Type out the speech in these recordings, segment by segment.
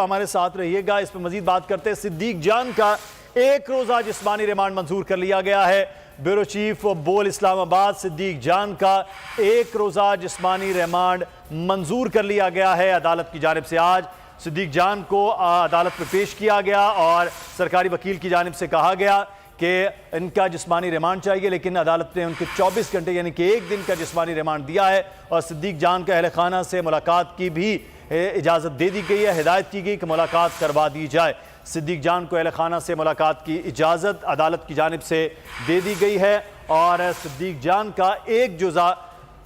हमारे साथ रहिएगा। इस पर मजीद बात करते हैं। सिद्दीक जान का एक रोजा जिस्मानी रिमांड मंजूर कर लिया गया है। ब्यूरो चीफ बोल इस्लामाबाद सिद्दीक जान का एक रोजा जिस्मानी रिमांड मंजूर कर लिया गया है। अदालत की जानिब से आज सिद्दीक जान को अदालत में पेश किया गया और सरकारी वकील की जानिब से कहा गया कि इनका जिस्मानी रिमांड चाहिए, लेकिन अदालत ने उनको 24 घंटे यानी कि एक दिन का जिस्मानी रिमांड दिया है और सिद्दीक जान के अहल खाना से मुलाकात की भी इजाज़त दे दी गई है। हिदायत की गई कि मुलाकात करवा दी जाए। सिद्दीक जान को अहल खाना से मुलाकात की इजाज़त अदालत की जानिब से दे दी गई है और सिद्दीक जान का एक जुज़ा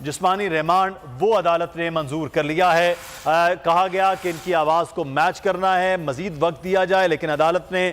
जिस्मानी रिमांड वो अदालत ने मंजूर कर लिया है। कहा गया कि इनकी आवाज़ को मैच करना है, मज़ीद वक्त दिया जाए, लेकिन अदालत ने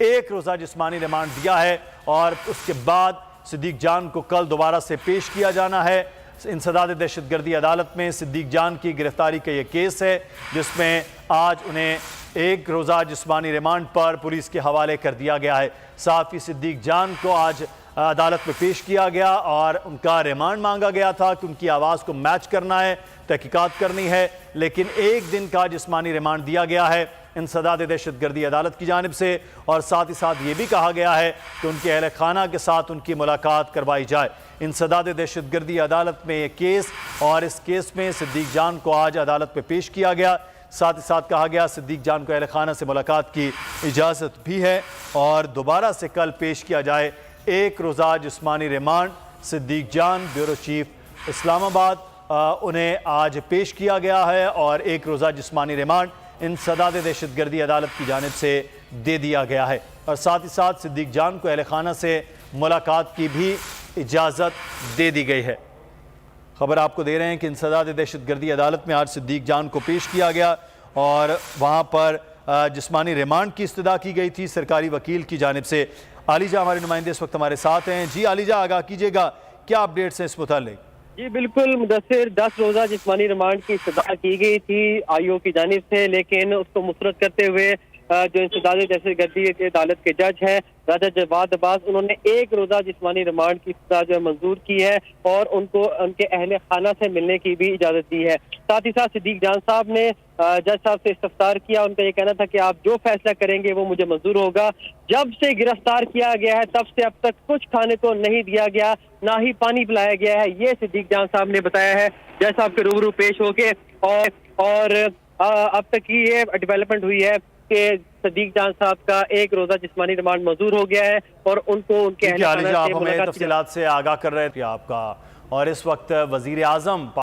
एक रोज़ा जिस्मानी रिमांड दिया है और उसके बाद सिद्दीक जान को कल दोबारा से पेश किया जाना है। इंसदाद दहशतगर्दी अदालत में सिद्दीक जान की गिरफ्तारी का ये केस है, जिसमें आज उन्हें एक रोज़ा जिस्मानी रिमांड पर पुलिस के हवाले कर दिया गया है। साथ ही सिद्दीक जान को आज अदालत में पेश किया गया और उनका रिमांड मांगा गया था कि उनकी आवाज़ को मैच करना है, तहकीकात करनी है, लेकिन एक दिन का जिस्मानी रिमांड दिया गया है इंसदाद दहशतगर्दी अदालत की जानिब से। और साथ ही साथ ये भी कहा गया है कि उनके अहल खाना के साथ उनकी मुलाकात करवाई जाए। इंसदाद दहशतगर्दी अदालत में ये केस और इस केस में सिद्दीक जान को आज अदालत में पेश किया गया। साथ ही साथ कहा गया सिद्दीक जान को अहल खाना से मुलाकात की इजाज़त भी है और दोबारा से कल पेश किया जाए एक रोज़ा जिस्मानी रिमांड। सिद्दीक जान ब्यूरो चीफ इस्लामाबाद उन्हें आज पेश किया गया है और एक रोज़ा जिस्मानी रिमांड इंसदाद दहशतगर्दी अदालत की जानिब से दे दिया गया है और साथ ही साथ सिद्दीक जान को अहल खाना से मुलाकात की भी इजाज़त दे दी गई है। खबर आपको दे रहे हैं कि इंसदाद दहशतगर्दी अदालत में आज सिद्दीक जान को पेश किया गया और वहाँ पर जिस्मानी रिमांड की इस्तदा की गई थी सरकारी वकील की जानिब से। आलिजा हमारे नुमाइंदे इस वक्त हमारे साथ हैं। जी आलिजा, आगाह कीजिएगा, क्या अपडेट्स हैं इस मुतालिक? जी बिल्कुल मुदस्सिर, 10 रोज़ा जिस्मानी रिमांड की इस्तदा की गई थी आईओ की जानिब से, लेकिन उसको मुस्तरद करते हुए जो इंसदाद दहशतगर्दी अदालत के जज हैं राजा जवाद अब्बास, उन्होंने एक रोज़ा जिस्मानी रिमांड की इस्तदा जो मंजूर की है और उनको उनके अहले खाना से मिलने की भी इजाज़त दी है। साथ ही साथ सिद्दीक जान साहब ने जज साहब से इस्तफसार किया। उनका ये कहना था कि आप जो फैसला करेंगे वो मुझे मंजूर होगा। जब से गिरफ्तार किया गया है तब से अब तक कुछ खाने को नहीं दिया गया, ना ही पानी पिलाया गया है, ये सिद्दीक जान साहब ने बताया है जज साहब के रूबरू पेश होके। और अब तक की ये डेवलपमेंट हुई है कि सिद्दीक जान साहब का एक रोज़ा जिस्मानी रिमांड मंजूर हो गया है और उनको उनके आप हमें तफसीलात से आगाह कर रहे थे आपका। और इस वक्त वजीर आज़म